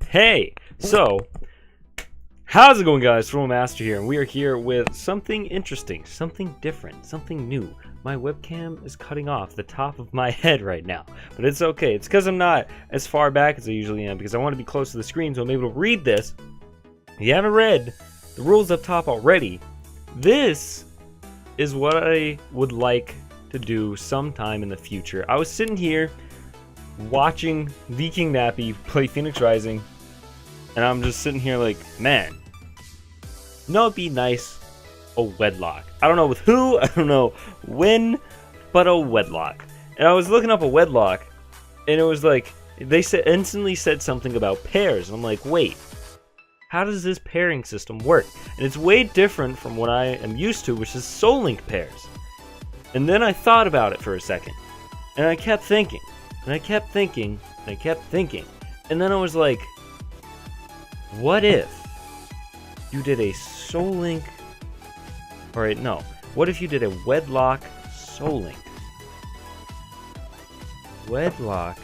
Hey, so how's it going, guys? FullMetalMaster here, and we are here with something interesting, something different, something new. My webcam is cutting off the top of my head right now, but it's okay. It's because I'm not as far back as I usually am, because I want to be close to the screen so I'm able to read this. If you haven't read the rules up top already, this is what I would like to do sometime in the future. I was sitting here watching the King Nappy play Phoenix Rising, and I'm just sitting here like, man, it'd be nice, a Wedlocke. I don't know with who, I don't know when, but a Wedlocke. And I was looking up a Wedlocke, and it was like, they instantly said something about pairs, and I'm like, wait, how does this pairing system work? And it's way different from what I am used to, which is Soul Link pairs. And then I thought about it for a second, and I kept thinking, and I kept thinking, and I kept thinking, and then I was like, what if you did a Soul Link, or no, what if you did a Wedlocke Soul Link? Wedlocke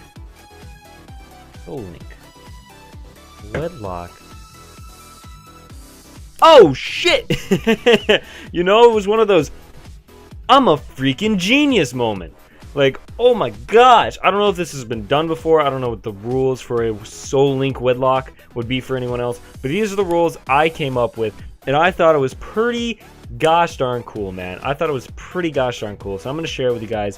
Soul Link. Wedlocke. Oh shit! You know, it was one of those I'm a freaking genius moment. Like, oh my gosh, I don't know if this has been done before. I don't know what the rules for a Soul Link Wedlocke would be for anyone else, but these are the rules I came up with, and I thought it was pretty gosh darn cool, man. I thought it was pretty gosh darn cool, so I'm going to share it with you guys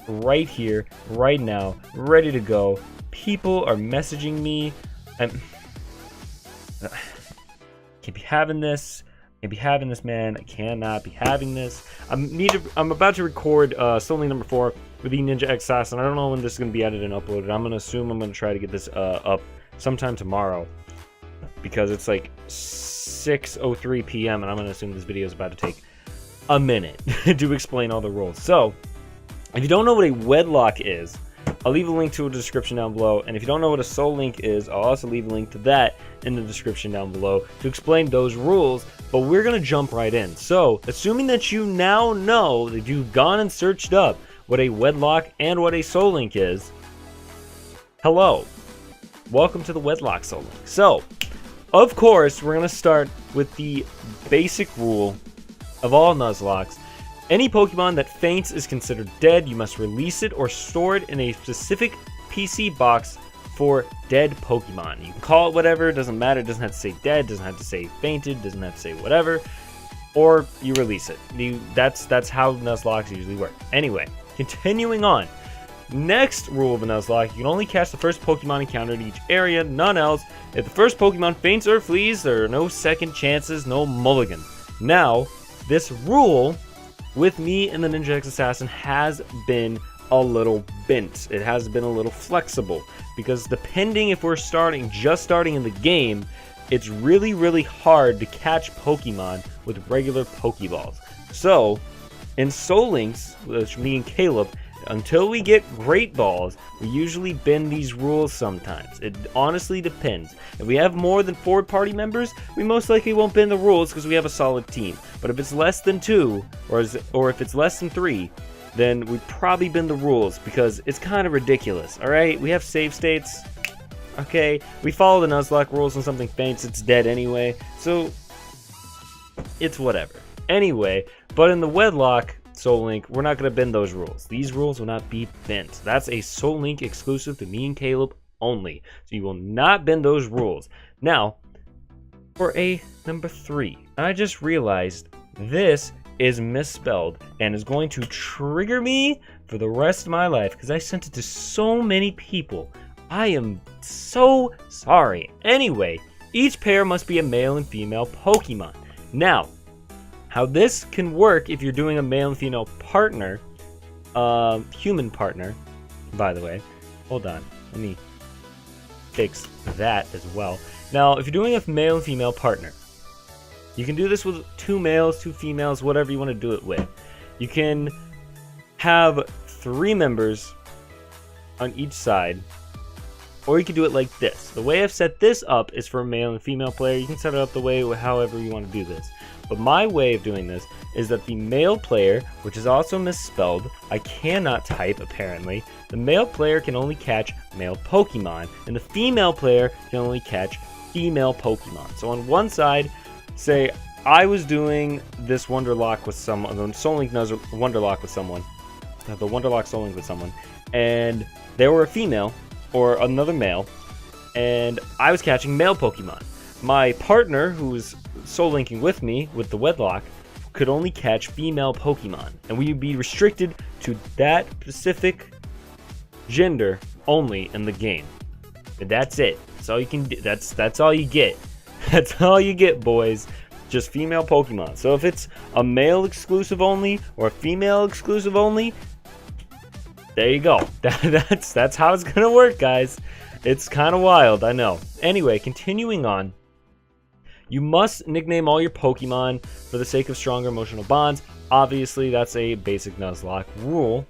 right here, right now, ready to go. People are messaging me. Can't be having this. Can't be having this, man. I cannot be having this. I'm about to record Soul Link number 4 with the Ninja Assassin. I don't know when this is going to be edited and uploaded. I'm going to assume I'm going to try to get this up sometime tomorrow, because it's like 6:03 p.m. and I'm going to assume this video is about to take a minute to explain all the rules. So, if you don't know what a Wedlocke is, I'll leave a link to a description down below, and if you don't know what a Soul Link is, I'll also leave a link to that in the description down below to explain those rules, but we're going to jump right in. So, assuming that you now know that you've gone and searched up what a Wedlocke and what a Soul Link is, hello, welcome to the Wedlocke Soul Link. So, of course, we're going to start with the basic rule of all Nuzlockes. Any Pokemon that faints is considered dead. You must release it or store it in a specific PC box for dead Pokemon. You can call it whatever, it doesn't matter. It doesn't have to say dead, doesn't have to say fainted, doesn't have to say whatever. Or you release it. That's how Nuzlocke usually work. Anyway, continuing on. Next rule of a Nuzlocke, you can only catch the first Pokemon encountered in each area, none else. If the first Pokemon faints or flees, there are no second chances, no mulligan. Now, this rule with me and the Ninja Assassin has been a little bent. It has been a little flexible, because depending if we're just starting in the game, it's really, really hard to catch Pokemon with regular Pokeballs. So, in Soul Links, which me and Caleb, until we get Great Balls, we usually bend these rules sometimes. It honestly depends. If we have more than 4 party members, we most likely won't bend the rules because we have a solid team. But if it's less than 2, or if it's less than 3, then we probably bend the rules, because it's kind of ridiculous, alright? We have save states. Okay, we follow the Nuzlocke rules. When something faints, it's dead anyway. So, it's whatever. Anyway, but in the Wedlocke Soul Link, we're not going to bend those rules. These rules will not be bent. That's a Soul Link exclusive to me and Caleb only. So you will not bend those rules. Now, for a number 3, I just realized this is misspelled and is going to trigger me for the rest of my life, because I sent it to so many people. I am so sorry. Anyway, each pair must be a male and female Pokemon. Now, how this can work if you're doing a male and female partner, human partner, by the way. Hold on, let me fix that as well. Now, if you're doing a male and female partner, you can do this with 2 males, 2 females, whatever you want to do it with. You can have 3 members on each side, or you could do it like this. The way I've set this up is for a male and female player. You can set it up the way however you want to do this. But my way of doing this is that the male player, which is also misspelled, I cannot type apparently, the male player can only catch male Pokemon, and the female player can only catch female Pokemon. So on one side, say I was doing this Wonderlock with someone, the Soul Link does Wonderlock with someone, the Wonderlock Soul Link with someone, and they were a female or another male, and I was catching male Pokemon. My partner, who was Soul Linking with me with the Wedlocke, could only catch female Pokemon, and we would be restricted to that specific gender only in the game. And that's it. That's all you can do. That's all you get. That's all you get, boys. Just female Pokemon. So if it's a male exclusive only or a female exclusive only, there you go. That's how it's gonna work, guys. It's kind of wild, I know. Anyway, continuing on. You must nickname all your Pokemon for the sake of stronger emotional bonds. Obviously, that's a basic Nuzlocke rule.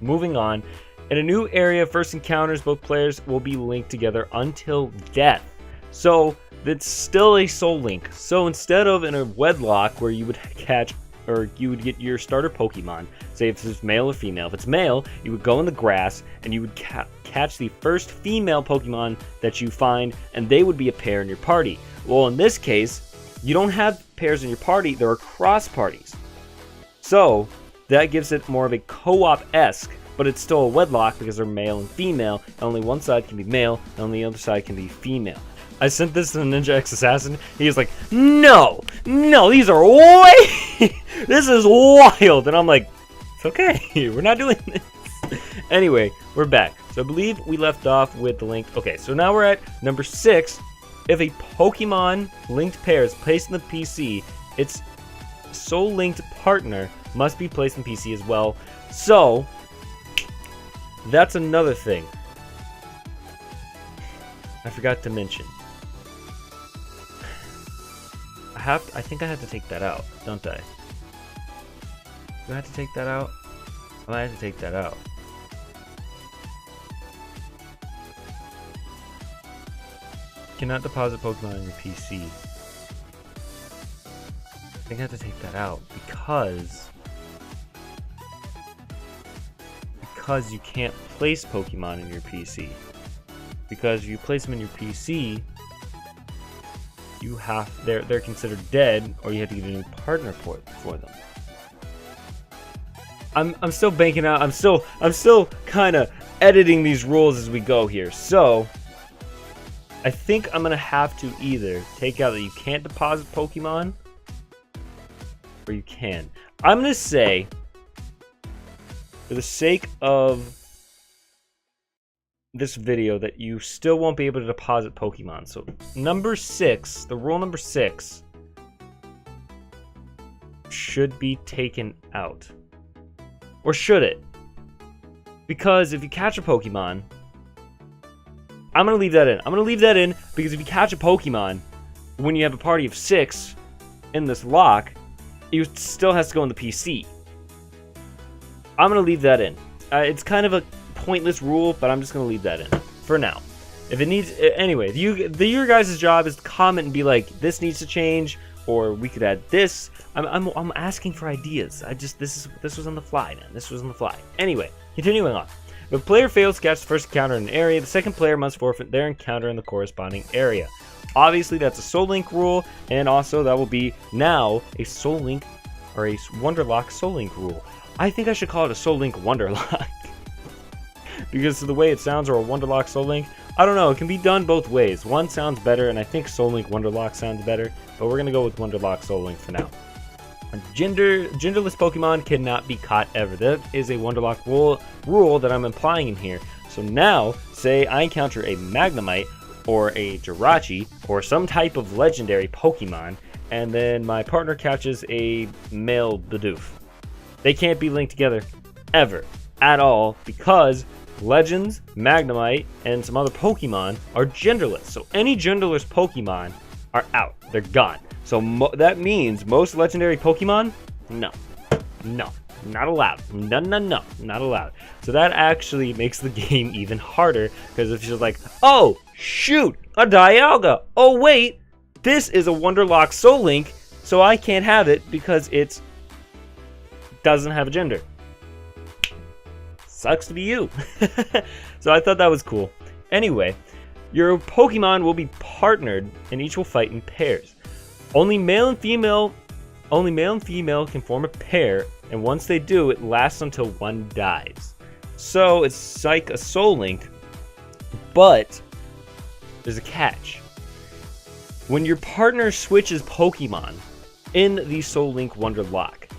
Moving on. In a new area of first encounters, both players will be linked together until death. So, it's still a Soul Link. So instead of in a Wedlocke where you would catch, or you would get your starter Pokemon, say if it's male or female. If it's male, you would go in the grass and you would catch the first female Pokemon that you find, and they would be a pair in your party. Well, in this case, you don't have pairs in your party, there are cross parties. So, that gives it more of a co-op-esque, but it's still a Wedlocke because they're male and female, and only one side can be male, and only the other side can be female. I sent this to the Ninja X Assassin, he was like, no, these are way, this is wild, and I'm like, it's okay, we're not doing this. Anyway, we're back. So I believe we left off with the link. Okay, so now we're at number 6. If a Pokemon linked pair is placed in the PC, its Soul Linked partner must be placed in PC as well. So, that's another thing I forgot to mention. I think I have to take that out, don't I? Do I have to take that out? I might have to take that out. Cannot deposit Pokemon on your PC. I think I have to take that out because you can't place Pokemon in your PC. Because if you place them in your PC, they're considered dead, or you have to get a new partner for them. I'm still banking out. I'm still kind of editing these rules as we go here. So I think I'm gonna have to either take out that you can't deposit Pokemon, or you can. I'm gonna say, for the sake of this video, that you still won't be able to deposit Pokemon. So number 6, the rule number 6 should be taken out. Or should it? Because if you catch a Pokemon, I'm going to leave that in. I'm going to leave that in because if you catch a Pokemon when you have a party of 6 in this lock, it still has to go on the PC. I'm going to leave that in. It's kind of a pointless rule, but I'm just going to leave that in for now. If it needs, anyway, your guys' job is to comment and be like, this needs to change, or we could add this. I'm asking for ideas. This was on the fly, man. This was on the fly. Anyway, continuing on. If a player fails to catch the first encounter in an area, the second player must forfeit their encounter in the corresponding area. Obviously, that's a Soul Link rule, and also that will be now a Soul Link or a Wonderlock Soul Link rule. I think I should call it a Soul Link Wonderlock. Because of the way it sounds, or a Wonderlock Soul Link, I don't know, it can be done both ways. One sounds better, and I think Soul Link Wonderlock sounds better, but we're going to go with Wonderlock Soul Link for now. Genderless Pokemon cannot be caught ever. That is a Wonderlock rule that I'm implying in here. So now, say I encounter a Magnemite, or a Jirachi, or some type of legendary Pokemon, and then my partner catches a male Bidoof. They can't be linked together, ever, at all, because Legends, Magnemite, and some other Pokemon are genderless. So any genderless Pokemon are out. They're gone. So that means most legendary Pokemon, no. Not allowed. No, no, no. Not allowed. So that actually makes the game even harder, because if you're like, oh, shoot, a Dialga. Oh, wait, this is a Wonderlock Soul Link, so I can't have it because it doesn't have a gender. Sucks to be you. So I thought that was cool. Anyway, your Pokemon will be partnered, and each will fight in pairs. Only male and female can form a pair, and once they do, it lasts until one dies. So it's like a Soul Link, but there's a catch. When your partner switches Pokemon in the Soul Link Wonderlock,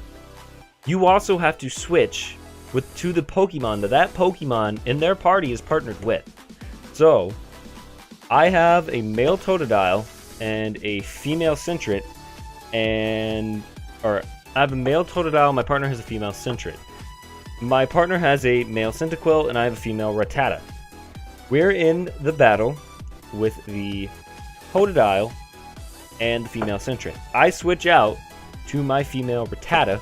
you also have to switch to the Pokemon that Pokemon in their party is partnered with. So I have a male Totodile and a female Sentret, I have a male Totodile, my partner has a female Sentret. My partner has a male Cyndaquil, and I have a female Rattata. We're in the battle with the Totodile and the female Sentret. I switch out to my female Rattata.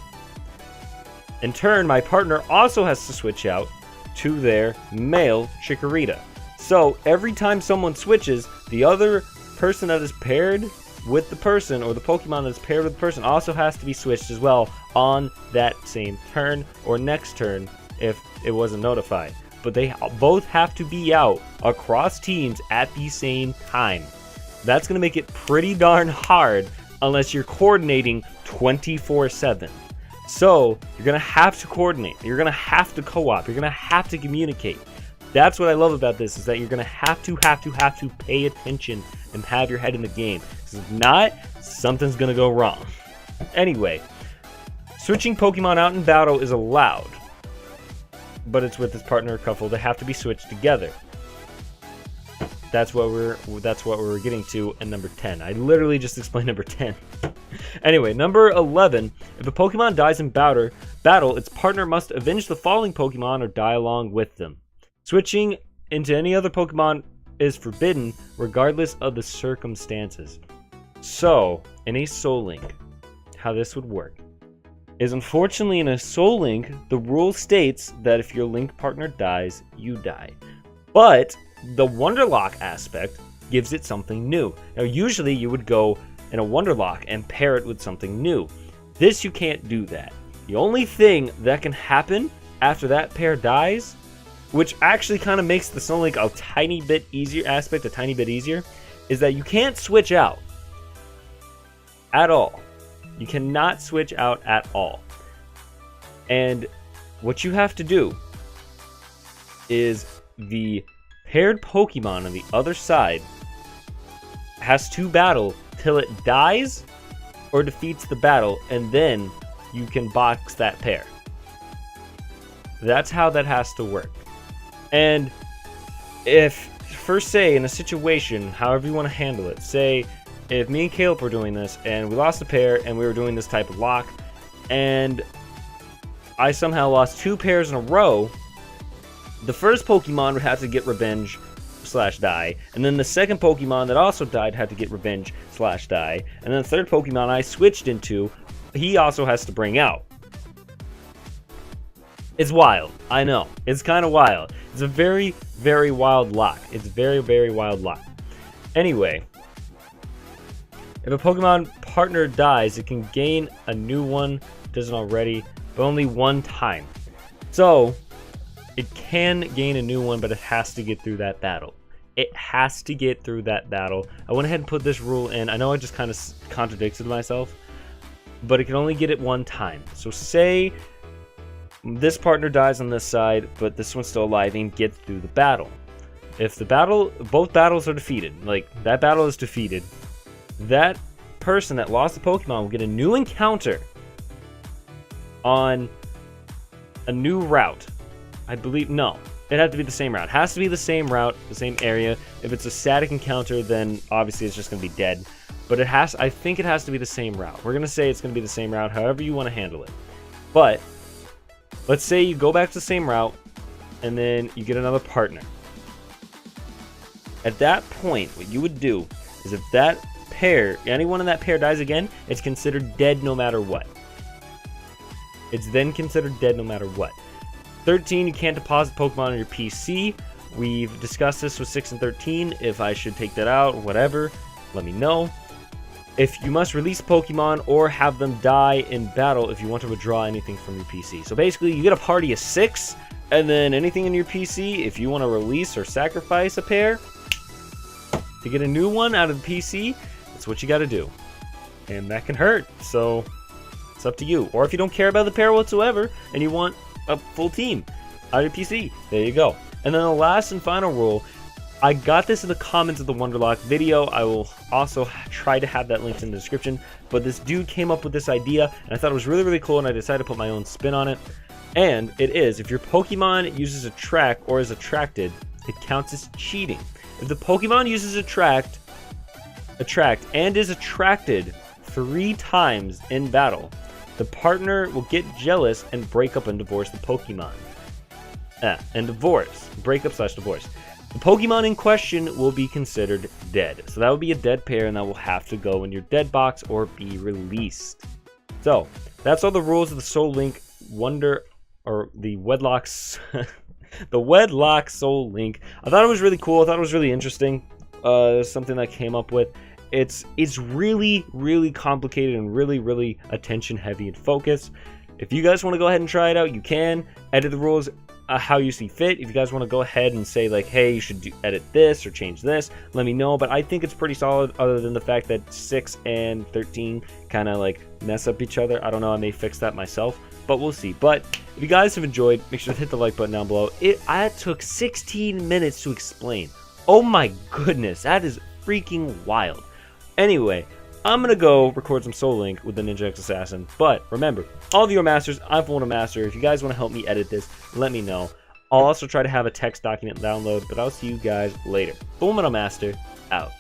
In turn, my partner also has to switch out to their male Chikorita. So every time someone switches, the other person that is paired with the person, or the Pokemon that is paired with the person, also has to be switched as well on that same turn or next turn if it wasn't notified. But they both have to be out across teams at the same time. That's going to make it pretty darn hard unless you're coordinating 24/7. So you're going to have to coordinate. You're going to have to co-op. You're going to have to communicate. That's what I love about this, is that you're going to have to pay attention and have your head in the game. Because if not, something's going to go wrong. Anyway, switching Pokemon out in battle is allowed, but it's with his partner or couple. They have to be switched together. That's what we're getting to in number 10. I literally just explained number 10. Anyway, number 11. If a Pokemon dies in battle, its partner must avenge the falling Pokemon or die along with them. Switching into any other Pokemon is forbidden, regardless of the circumstances. So, in a Soul Link, how this would work is, unfortunately, in a Soul Link, the rule states that if your Link partner dies, you die. But the Wonderlock aspect gives it something new. Now, usually you would go in a Wonderlock and pair it with something new. This, you can't do that. The only thing that can happen after that pair dies, which actually kind of makes the Soul Link a tiny bit easier, is that you can't switch out at all. You cannot switch out at all. And what you have to do is the paired Pokemon on the other side has to battle till it dies or defeats the battle, and then you can box that pair. That's how that has to work. And if, first say, in a situation, however you want to handle it, say if me and Caleb were doing this and we lost a pair and we were doing this type of lock, and I somehow lost 2 pairs in a row, the first Pokemon would have to get revenge / die, and then the second Pokemon that also died had to get revenge / die, and then the third Pokemon I switched into, he also has to bring out. It's wild. I know. It's kind of wild. It's a very, very wild lock. It's very, very wild lock. Anyway, if a Pokemon partner dies, it can gain a new one. It doesn't already, but only one time. So it can gain a new one, but it has to get through that battle. It has to get through that battle. I went ahead and put this rule in. I know I just kind of contradicted myself, but it can only get it one time. So say this partner dies on this side, but this one's still alive and gets through the battle. If both battles are defeated, like that battle is defeated, that person that lost the Pokemon will get a new encounter on a new route. I believe, no, it has to be the same route. It has to be the same route, the same area. If it's a static encounter, then obviously it's just going to be dead. But I think it has to be the same route. We're going to say it's going to be the same route, however you want to handle it. But let's say you go back to the same route, and then you get another partner. At that point, what you would do is, if that pair, anyone in that pair dies again, it's considered dead no matter what. It's then considered dead no matter what. 13, you can't deposit Pokemon on your PC. We've discussed this with 6 and 13. If I should take that out, whatever, let me know. If you must release Pokemon or have them die in battle if you want to withdraw anything from your PC. So basically, you get a party of 6, and then anything in your PC, if you want to release or sacrifice a pair to get a new one out of the PC, that's what you got to do. And that can hurt, so it's up to you. Or if you don't care about the pair whatsoever, and you want a full team out of your PC, there you go. And then the last and final rule, I got this in the comments of the Wedlocke video. I will also try to have that linked in the description. But this dude came up with this idea, and I thought it was really, really cool, and I decided to put my own spin on it. And it is, if your Pokemon uses Attract or is attracted, it counts as cheating. If the Pokemon uses Attract and is attracted 3 times in battle, the partner will get jealous and break up and divorce the Pokemon. Breakup/divorce. The Pokemon in question will be considered dead. So that would be a dead pair, and that will have to go in your dead box or be released. So that's all the rules of the Soul Link the Wedlocke's the Wedlocke Soul Link. I thought it was really cool. I thought it was really interesting. Something that I came up with. It's really, really complicated and really, really attention heavy and focused. If you guys want to go ahead and try it out, you can edit the rules how you see fit. If you guys want to go ahead and say like, hey, you should edit this or change this, let me know. But I think it's pretty solid, other than the fact that 6 and 13 kind of like mess up each other. I don't know, I may fix that myself, but we'll see. But if you guys have enjoyed, make sure to hit the like button down below. I took 16 minutes to explain. Oh my goodness, that is freaking wild. Anyway, I'm going to go record some Soul Link with the Ninja X Assassin. But remember, all of you are masters, I'm FullMetalMaster. If you guys want to help me edit this, let me know. I'll also try to have a text document download, but I'll see you guys later. FullMetalMaster out.